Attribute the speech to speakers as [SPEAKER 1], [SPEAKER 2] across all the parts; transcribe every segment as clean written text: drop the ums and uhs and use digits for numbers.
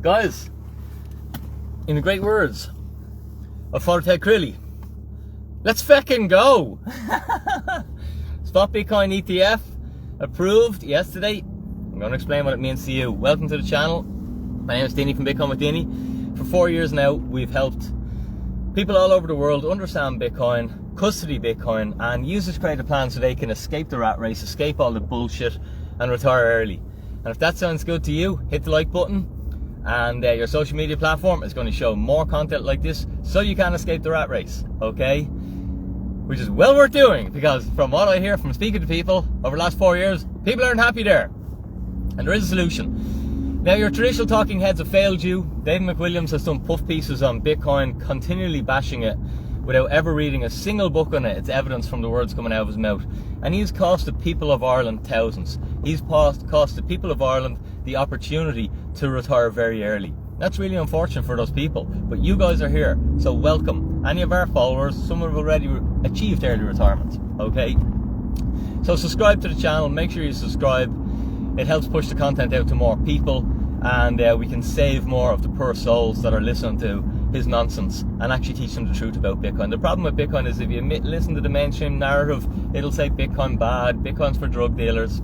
[SPEAKER 1] Guys, in the great words of Father Ted Crilly, let's feckin' go! Spot Bitcoin ETF approved yesterday. I'm going to explain what it means to you. Welcome to the channel. My name is Danny from Bitcoin with Danny. For 4 years now, we've helped people all over the world understand Bitcoin, custody Bitcoin, and use this creative plan so they can escape the rat race, escape all the bullshit, and retire early. And if that sounds good to you, hit the like button. And your social media platform is going to show more content like this so you can escape the rat race, okay? Which is well worth doing, because from what I hear from speaking to people over the last 4 years, people aren't happy there. And there is a solution. Now, your traditional talking heads have failed you. David McWilliams has done puff pieces on Bitcoin, continually bashing it without ever reading a single book on it. It's evidence from the words coming out of his mouth. And he's cost the people of Ireland thousands. He's cost the people of Ireland the opportunity to retire very early. That's really unfortunate for those people, but you guys are here, so welcome. Any of our followers, some have already achieved early retirement, okay? So subscribe to the channel, make sure you subscribe. It helps push the content out to more people, and we can save more of the poor souls that are listening to his nonsense and actually teach them the truth about Bitcoin. The problem with Bitcoin is if you listen to the mainstream narrative, it'll say Bitcoin bad, Bitcoin's for drug dealers.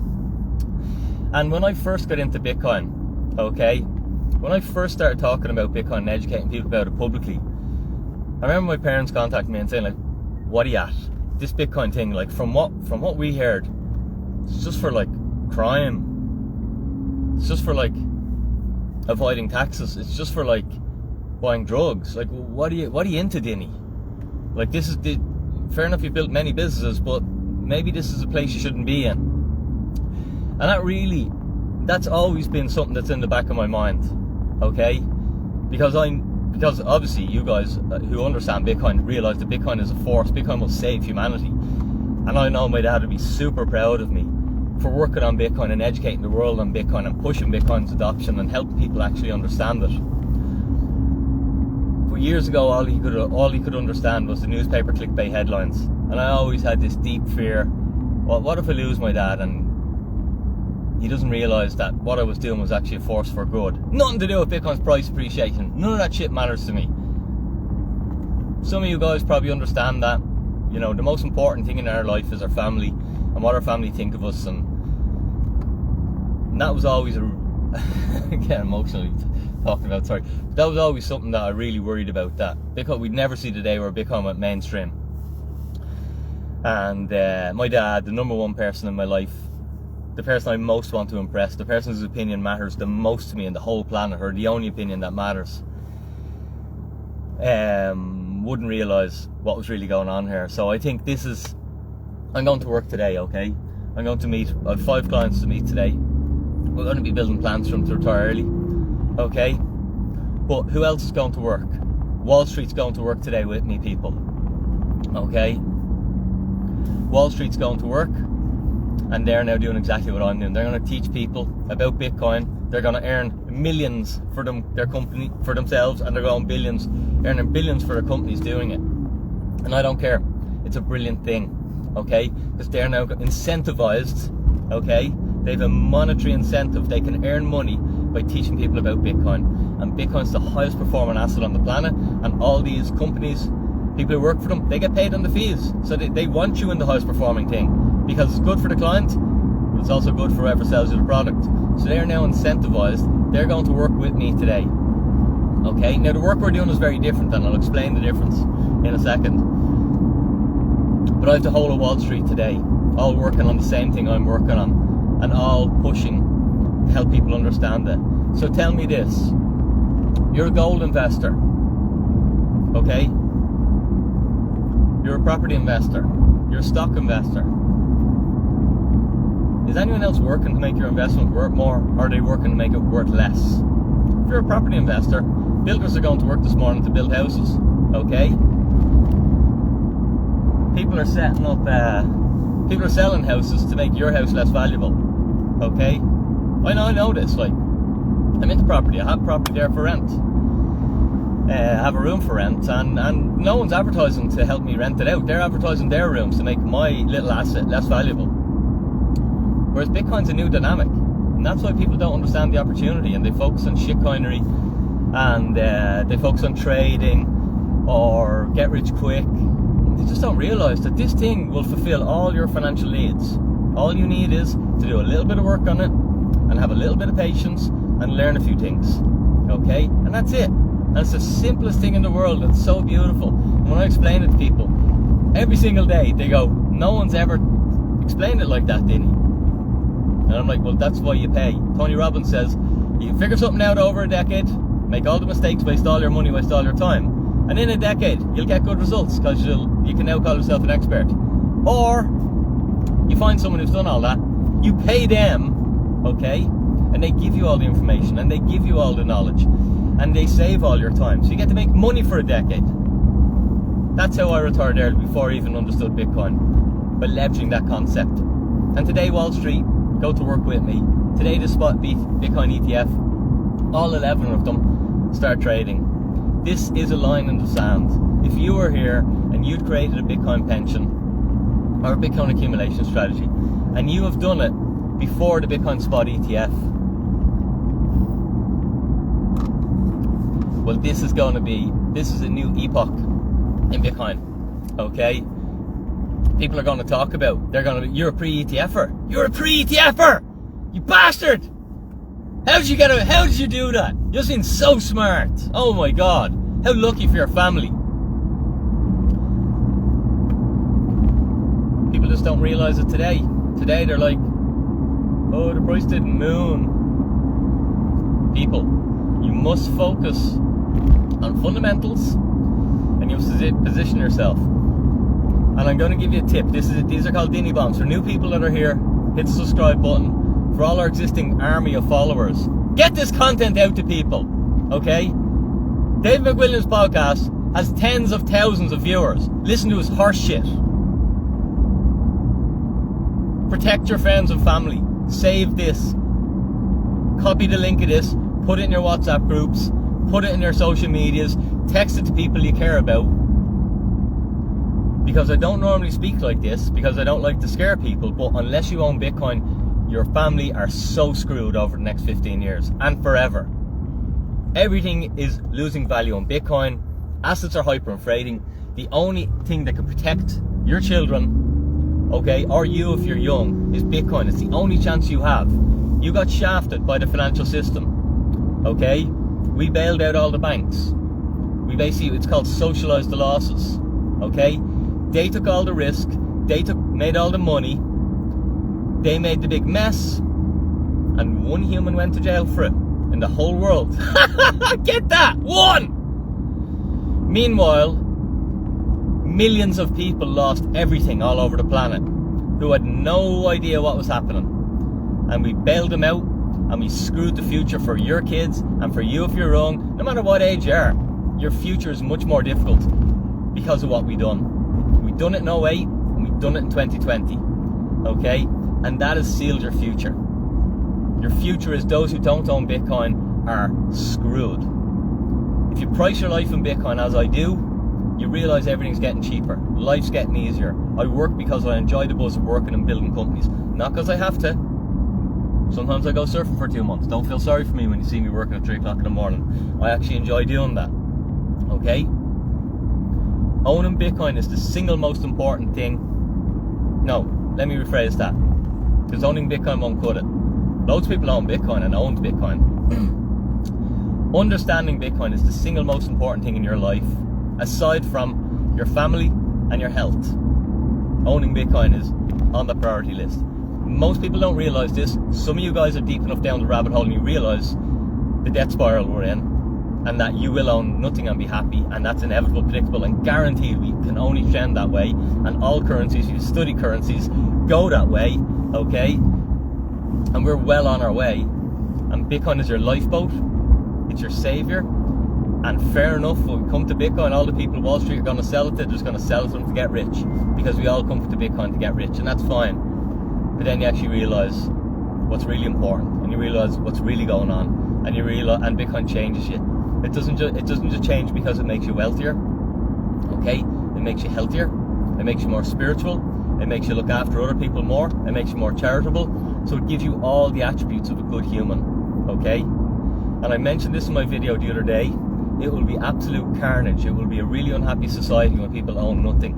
[SPEAKER 1] And when I first got into Bitcoin, okay, when I first started talking about Bitcoin and educating people about it publicly, I remember my parents contacting me and saying, like, what are you at? This Bitcoin thing, like, from what we heard, it's just for like crime. It's just for like avoiding taxes. It's just for like buying drugs. Like, what are you into, Dinny? Like, this is fair enough, you've built many businesses, but maybe this is a place you shouldn't be in. And that's always been something that's in the back of my mind, okay? Because obviously you guys who understand Bitcoin realize that Bitcoin is a force. Bitcoin will save humanity. And I know my dad would be super proud of me for working on Bitcoin and educating the world on Bitcoin and pushing Bitcoin's adoption and helping people actually understand it. But years ago, all he could understand was the newspaper clickbait headlines. And I always had this deep fear, well, what if I lose my dad and he doesn't realise that what I was doing was actually a force for good. Nothing to do with Bitcoin's price appreciation. None of that shit matters to me. Some of you guys probably understand that. You know, the most important thing in our life is our family and what our family think of us. And that was always get emotionally talking about, sorry. But that was always something that I really worried about, that Bitcoin, we'd never see the day where Bitcoin went mainstream. And my dad, the number one person in my life, the person I most want to impress, the person whose opinion matters the most to me in the whole planet, or the only opinion that matters, wouldn't realise what was really going on here. So I think I'm going to work today, okay? I'm going to meet, I have 5 clients to meet today. We're going to be building plans for them to retire early, okay? But who else is going to work? Wall Street's going to work today with me, people, okay? Wall Street's going to work. And they're now doing exactly what I'm doing. They're going to teach people about Bitcoin. They're going to earn millions for their company, for themselves, and they're going earning billions for their companies doing it. And I don't care. It's a brilliant thing, okay? Because they're now incentivized, okay? They have a monetary incentive. They can earn money by teaching people about Bitcoin. And Bitcoin's the highest performing asset on the planet. And all these companies, people who work for them, they get paid on the fees. So they want you in the highest performing thing, because it's good for the client, but it's also good for whoever sells you the product. So they're now incentivized. They're going to work with me today. Okay, now the work we're doing is very different, and I'll explain the difference in a second. But I have the whole of Wall Street today, all working on the same thing I'm working on, and all pushing to help people understand it. So tell me this, you're a gold investor, okay? You're a property investor, you're a stock investor. Is anyone else working to make your investment worth more, or are they working to make it worth less? If you're a property investor, builders are going to work this morning to build houses, okay? People are setting up, people are selling houses to make your house less valuable, okay? I know this, like, I'm into property, I have property there for rent. I have a room for rent, and no one's advertising to help me rent it out. They're advertising their rooms to make my little asset less valuable. Whereas Bitcoin's a new dynamic. And that's why people don't understand the opportunity, and they focus on shitcoinery, and they focus on trading or get rich quick. They just don't realize that this thing will fulfill all your financial needs. All you need is to do a little bit of work on it and have a little bit of patience and learn a few things. Okay? And that's it. And it's the simplest thing in the world. It's so beautiful. And when I explain it to people, every single day, they go, no one's ever explained it like that, Dinny. And I'm like, well, that's why you pay. Tony Robbins says, you figure something out over a decade, make all the mistakes, waste all your money, waste all your time. And in a decade, you'll get good results because you can now call yourself an expert. Or you find someone who's done all that, you pay them, okay, and they give you all the information and they give you all the knowledge and they save all your time. So you get to make money for a decade. That's how I retired early before I even understood Bitcoin, by leveraging that concept. And today, Wall Street, go to work with me. Today, the spot beat Bitcoin ETF, all 11 of them start trading. This is a line in the sand. If you were here and you'd created a Bitcoin pension or a Bitcoin accumulation strategy, and you have done it before the Bitcoin spot ETF, well, this is a new epoch in Bitcoin, okay? People are going to talk about, you're a pre-ETFer. You're a pre-ETFer! You bastard! How did you do that? You seem so smart. Oh my God. How lucky for your family. People just don't realize it today. Today they're like, oh, the price didn't moon. People, you must focus on fundamentals and you must position yourself. And I'm going to give you a tip. These are called Dinny Bombs. For new people that are here, hit the subscribe button. For all our existing army of followers, get this content out to people, okay? Dave McWilliams' podcast has tens of thousands of viewers. Listen to his horse shit. Protect your friends and family. Save this. Copy the link of this. Put it in your WhatsApp groups. Put it in your social medias. Text it to people you care about. Because I don't normally speak like this, because I don't like to scare people, but unless you own Bitcoin, your family are so screwed over the next 15 years and forever. Everything is losing value on Bitcoin. Assets are hyperinflating. The only thing that can protect your children, okay, or you if you're young, is Bitcoin. It's the only chance you have. You got shafted by the financial system, okay? We bailed out all the banks. We basically, it's called socialize the losses, okay? They took all the risk. They made all the money. They made the big mess, and one human went to jail for it in the whole world. Get that? One! Meanwhile, millions of people lost everything all over the planet who had no idea what was happening. And we bailed them out, and we screwed the future for your kids and for you if you're young. No matter what age you are, your future is much more difficult because of what we done. We done it in 08, and we done it in 2020. Okay? And that has sealed your future. Your future is those who don't own Bitcoin are screwed. If you price your life in Bitcoin as I do, you realize everything's getting cheaper. Life's getting easier. I work because I enjoy the buzz of working and building companies. Not because I have to. Sometimes I go surfing for 2 months. Don't feel sorry for me when you see me working at 3 o'clock in the morning. I actually enjoy doing that. Okay? Owning Bitcoin is the single most important thing. No, let me rephrase that. Because owning Bitcoin won't cut it. Loads of people own Bitcoin and owned Bitcoin. Understanding Bitcoin is the single most important thing in your life, aside from your family and your health. Owning Bitcoin is on the priority list. Most people don't realize this. Some of you guys are deep enough down the rabbit hole and you realize the debt spiral we're in, and that you will own nothing and be happy, and that's inevitable, predictable, and guaranteed. We can only trend that way, and all currencies, you study currencies, go that way, okay? And we're well on our way, and Bitcoin is your lifeboat, it's your savior, and fair enough, when we come to Bitcoin, all the people on Wall Street are going to sell it, they're just going to sell it to them to get rich, because we all come to Bitcoin to get rich, and that's fine. But then you actually realize what's really important, and you realize what's really going on, and you realize, and Bitcoin changes you. It doesn't just change because it makes you wealthier, okay? It makes you healthier, it makes you more spiritual, it makes you look after other people more, it makes you more charitable, So it gives you all the attributes of a good human, okay? And I mentioned this in my video the other day. It will be absolute carnage. It will be a really unhappy society when people own nothing,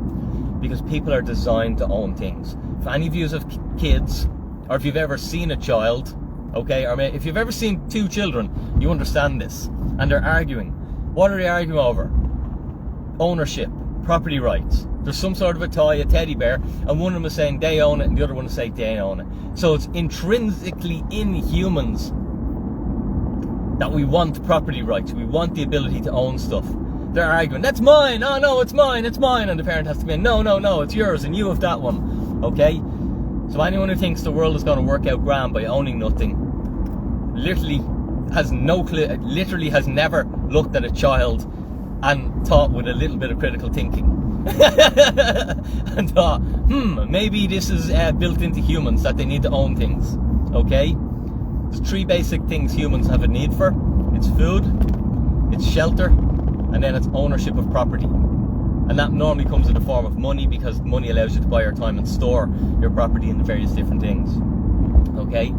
[SPEAKER 1] because people are designed to own things. If any of you have kids, or if you've ever seen a child, okay, or if you've ever seen two children, you understand this. And they're arguing. What are they arguing over? Ownership, property rights. There's some sort of a toy, a teddy bear, and one of them is saying they own it and the other one is saying they own it. So it's intrinsically in humans that we want property rights. We want the ability to own stuff. They're arguing, that's mine, oh no, it's mine, it's mine. And the parent has to be, no, no, no, it's yours and you have that one, okay? So anyone who thinks the world is going to work out grand by owning nothing literally has no clue, literally has never looked at a child and thought with a little bit of critical thinking and thought, maybe this is built into humans that they need to own things, okay? There's three basic things humans have a need for. It's food, it's shelter, and then it's ownership of property. And that normally comes in the form of money, because money allows you to buy your time and store your property into various different things, okay?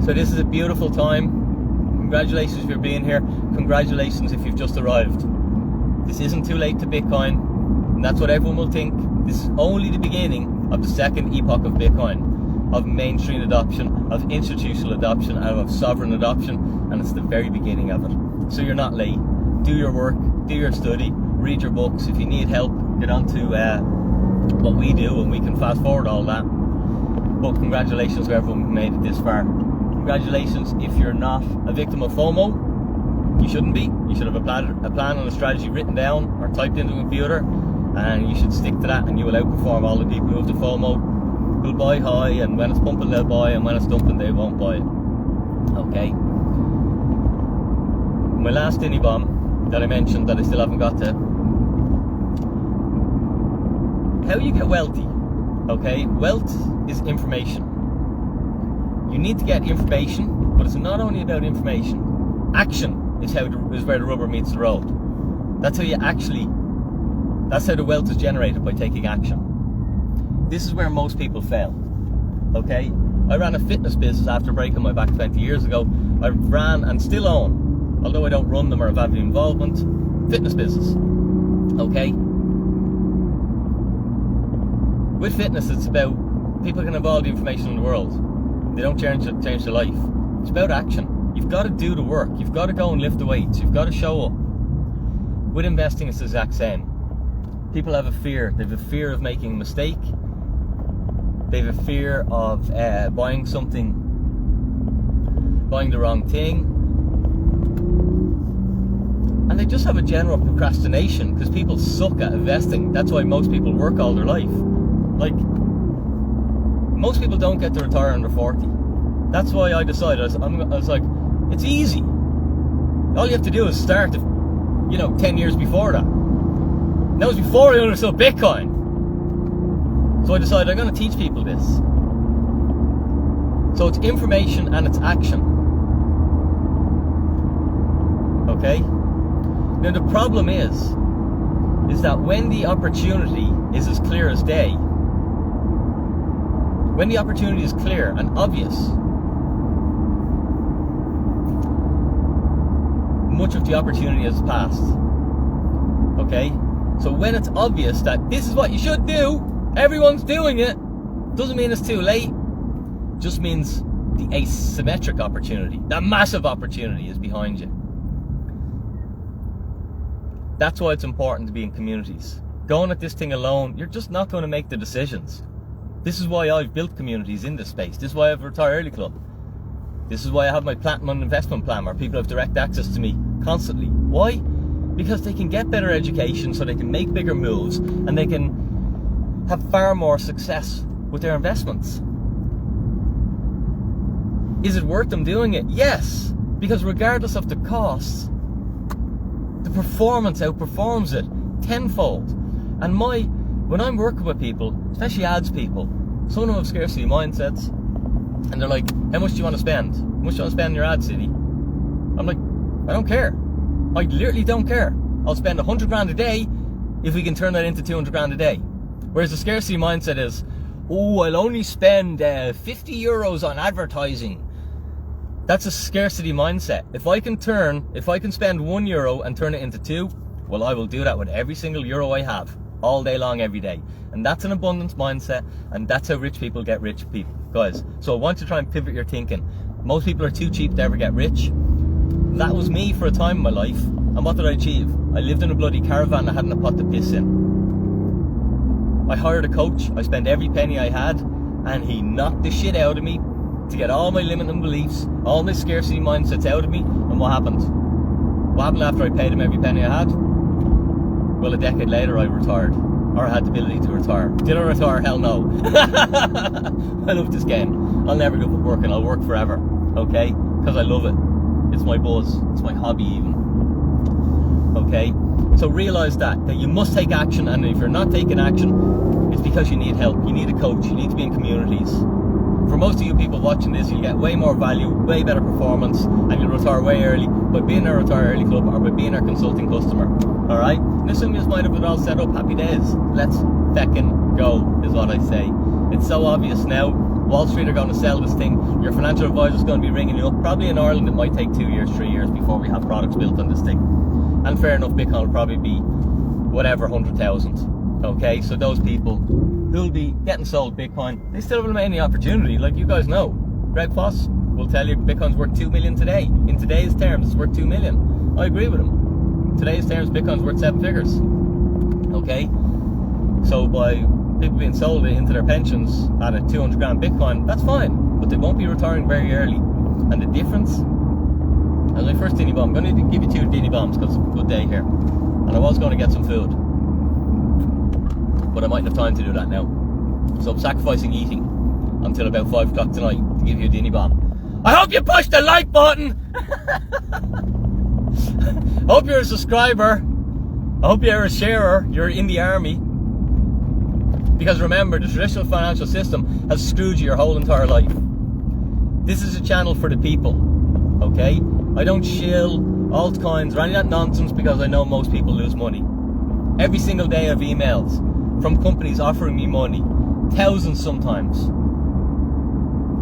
[SPEAKER 1] So this is a beautiful time. Congratulations if you're being here. Congratulations if you've just arrived. This isn't too late to Bitcoin, and that's what everyone will think. This is only the beginning of the second epoch of Bitcoin, of mainstream adoption, of institutional adoption, and of sovereign adoption, and it's the very beginning of it. So you're not late. Do your work, do your study, read your books. If you need help, get on to what we do, and we can fast forward all that. But congratulations to everyone who made it this far. Congratulations if you're not a victim of FOMO. You shouldn't be. You should have a plan and a strategy written down or typed into a computer, and you should stick to that, and you will outperform all the people who have the FOMO, who'll buy high, and when it's pumping they'll buy, and when it's dumping they won't buy it. Okay. My last Dinny Bomb that I mentioned that I still haven't got to. How you get wealthy. Okay? Wealth is information. You need to get information, but it's not only about information. Action is where the rubber meets the road. That's how the wealth is generated, by taking action. This is where most people fail. Okay? I ran a fitness business after breaking my back 20 years ago. I ran and still own, although I don't run them or have any involvement, fitness business. Okay? With fitness, it's about people can have all the information in the world. They don't change their life. It's about action. You've got to do the work. You've got to go and lift the weights. You've got to show up. With investing, it's the exact same. People have a fear. They have a fear of making a mistake. They have a fear of buying the wrong thing. And they just have a general procrastination, because people suck at investing. That's why most people work all their life. Like, most people don't get to retire under 40. That's why I decided, I was like, it's easy. All you have to do is start, 10 years before that. And that was before I understood Bitcoin. So I decided I'm going to teach people this. So it's information and it's action. Okay? Now the problem is that when the opportunity is as clear as day, when the opportunity is clear and obvious, much of the opportunity has passed. Okay? So when it's obvious that this is what you should do, everyone's doing it, doesn't mean it's too late. Just means the asymmetric opportunity, that massive opportunity, is behind you. That's why it's important to be in communities. Going at this thing alone, you're just not going to make the decisions. This is why I've built communities in this space. This is why I have a Retire Early Club. This is why I have my Platinum Investment Plan, where people have direct access to me constantly. Why? Because they can get better education, so they can make bigger moves, and they can have far more success with their investments. Is it worth them doing it? Yes, because regardless of the costs, the performance outperforms it tenfold. And when I'm working with people, especially ads people, some of them have scarcity mindsets, and they're like, how much do you want to spend? How much do you want to spend in your ad city? I'm like, I don't care. I literally don't care. I'll spend 100 grand a day if we can turn that into 200 grand a day. Whereas the scarcity mindset is, oh, I'll only spend 50 euros on advertising. That's a scarcity mindset. If I can spend €1 and turn it into 2, well, I will do that with every single euro I have, all day long, every day. And that's an abundance mindset, and that's how rich people get rich, people, guys. So I want to try and pivot your thinking. Most people are too cheap to ever get rich. That was me for a time in my life. And what did I achieve? I lived in a bloody caravan I hadn't a pot to piss in. I hired a coach. I spent every penny I had, and he knocked the shit out of me to get all my limiting beliefs, all my scarcity mindsets out of me. And what happened? What happened after I paid him every penny I had? Well, a decade later I retired, or I had the ability to retire. Did I retire? Hell no. I love this game. I'll never give up working. I'll work forever, okay? Because I love it. It's my buzz. It's my hobby even. Okay? So realize that you must take action, and if you're not taking action, it's because you need help. You need a coach. You need to be in communities. For most of you people watching this, you'll get way more value, way better performance, and you'll retire way early by being a Retire Early Club or by being our consulting customer. Alright? This is might have it all set up. Happy days. Let's feckin' go, is what I say. It's so obvious now. Wall Street are going to sell this thing. Your financial advisor is going to be ringing you up. Probably in Ireland it might take 2 years, 3 years before we have products built on this thing. And fair enough, Bitcoin will probably be whatever, 100,000. Okay, so those people who'll be getting sold Bitcoin, they still will have any opportunity. Like you guys know, Greg Foss will tell you Bitcoin's worth 2 million today. In today's terms, it's worth 2 million. I agree with him. In today's terms, Bitcoin's worth 7 figures. Okay, so by people being sold into their pensions at a 200 grand Bitcoin, that's fine, but they won't be retiring very early. And the difference, as my first Dini Bomb, I'm going to give you 2 Dini Bombs because it's a good day here. And I was going to get some food, but I mightn't have time to do that now. So I'm sacrificing eating until about 5 o'clock tonight to give you a Dini Bomb. I hope you push the like button! I hope you're a subscriber. I hope you're a sharer. You're in the army. Because remember, the traditional financial system has screwed you your whole entire life. This is a channel for the people, okay? I don't shill altcoins or any of that nonsense because I know most people lose money. Every single day I have emails from companies offering me money, thousands sometimes,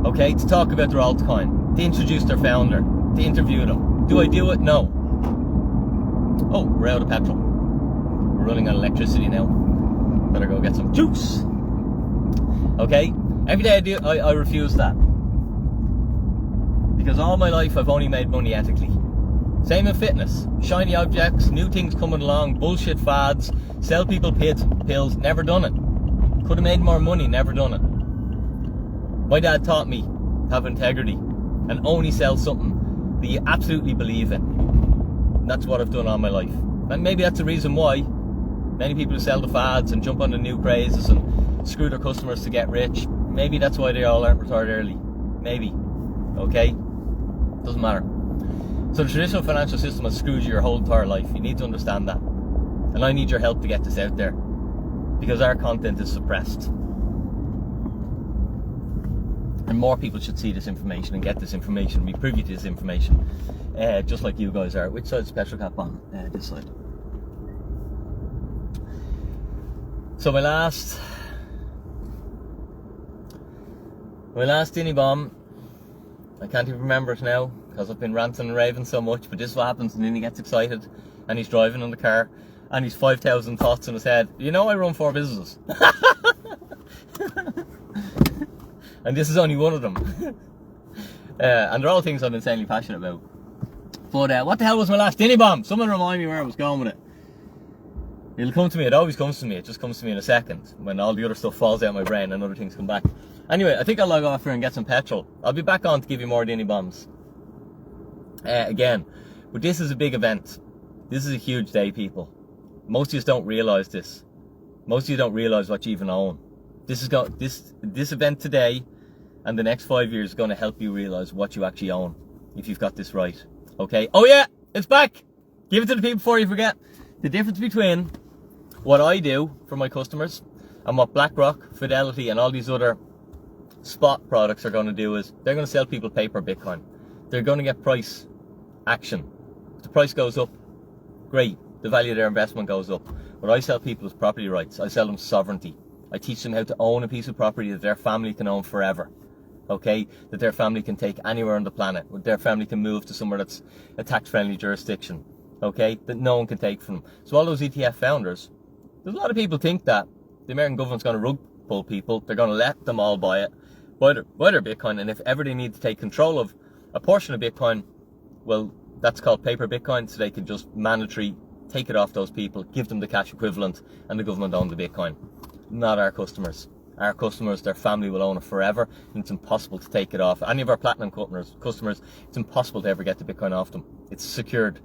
[SPEAKER 1] okay, to talk about their altcoin, to introduce their founder, to interview them. Do I do it? No. Oh, we're out of petrol. We're running on electricity now. Better go get some juice. Okay? Every day I refuse that. Because all my life I've only made money ethically. Same in fitness. Shiny objects, new things coming along, bullshit fads, sell people pills, never done it. Could have made more money, never done it. My dad taught me to have integrity and only sell something that you absolutely believe in. And that's what I've done all my life. And maybe that's the reason why many people who sell the fads and jump on the new crazes and screw their customers to get rich, maybe that's why they all aren't retired early. Maybe. Okay? Doesn't matter. So the traditional financial system has screwed you your whole entire life. You need to understand that. And I need your help to get this out there. Because our content is suppressed. And more people should see this information and get this information, be privy to this information. Just like you guys are. Which side's petrol cap on? This side. So my last Dini Bomb, I can't even remember it now because I've been ranting and raving so much, but this is what happens when he gets excited and he's driving in the car and he's 5,000 thoughts in his head. You know, I run 4 businesses. And this is only one of them. And they're all things I'm insanely passionate about. But what the hell was my last Dini Bomb? Someone remind me where I was going with it. It'll come to me, it always comes to me, it just comes to me in a second when all the other stuff falls out of my brain and other things come back. Anyway, I think I'll log off here and get some petrol. I'll be back on to give you more Dini Bombs. Again, but this is a big event. This is a huge day, people. Most of you don't realise this. Most of you don't realise what you even own. This event today and the next 5 years is going to help you realise what you actually own if you've got this right. Okay? Oh yeah, it's back! Give it to the people before you forget. The difference between what I do for my customers and what BlackRock, Fidelity and all these other spot products are going to do is they're going to sell people paper Bitcoin. They're going to get price action. If the price goes up, great. The value of their investment goes up. What I sell people is property rights. I sell them sovereignty. I teach them how to own a piece of property that their family can own forever. Okay, that their family can take anywhere on the planet, that their family can move to somewhere that's a tax-friendly jurisdiction. Okay, that no one can take from them. So all those ETF founders, there's a lot of people think that the American government's going to rug pull people. They're going to let them all buy it, buy their Bitcoin, and if ever they need to take control of a portion of Bitcoin, well, that's called paper Bitcoin, so they can just mandatory take it off those people, give them the cash equivalent, and the government own the Bitcoin. Not our customers. Our customers, their family will own it forever, and it's impossible to take it off. Any of our platinum customers, it's impossible to ever get the Bitcoin off them. It's secured.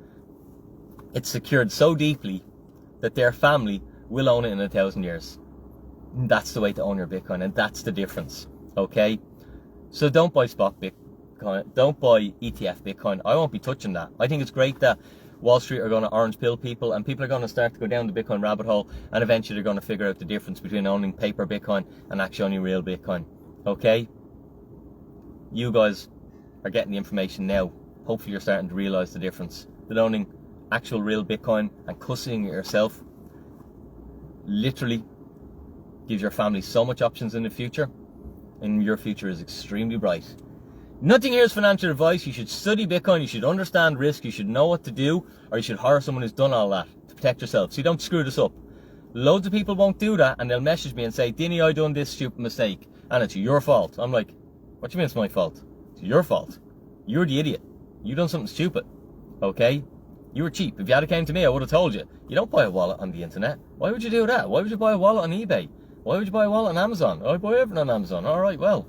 [SPEAKER 1] It's secured so deeply that their family will own it in 1,000 years. And that's the way to own your Bitcoin, and that's the difference. Okay? So don't buy spot Bitcoin. Don't buy ETF Bitcoin. I won't be touching that. I think it's great that Wall Street are going to orange pill people, and people are going to start to go down the Bitcoin rabbit hole, and eventually they're going to figure out the difference between owning paper Bitcoin and actually owning real Bitcoin. Okay? You guys are getting the information now. Hopefully you're starting to realize the difference. That owning actual real Bitcoin and custodying it yourself literally gives your family so much options in the future, and your future is extremely bright. Nothing here is financial advice. You should study Bitcoin, you should understand risk, you should know what to do, or you should hire someone who's done all that to protect yourself, so you don't screw this up. Loads of people won't do that, and they'll message me and say, Dinny, I done this stupid mistake, and it's your fault. I'm like, what do you mean it's my fault? It's your fault. You're the idiot. You done something stupid. Okay? You were cheap. If you had came to me, I would have told you. You don't buy a wallet on the internet. Why would you do that? Why would you buy a wallet on eBay? Why would you buy a wallet on Amazon? I buy everything on Amazon. Alright, well,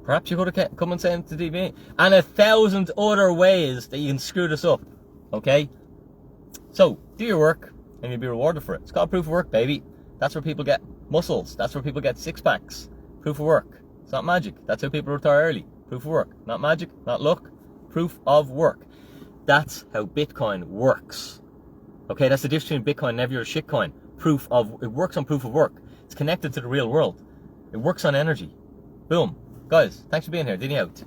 [SPEAKER 1] perhaps you could have come and sent it to DB. And 1,000 other ways that you can screw this up. Okay? So, do your work, and you'll be rewarded for it. It's called proof of work, baby. That's where people get muscles. That's where people get six-packs. Proof of work. It's not magic. That's how people retire early. Proof of work. Not magic, not luck. Proof of work. That's how Bitcoin works. Okay, that's the difference between Bitcoin and every other shitcoin. It works on proof of work. It's connected to the real world. It works on energy. Boom. Guys, thanks for being here. Dinny out.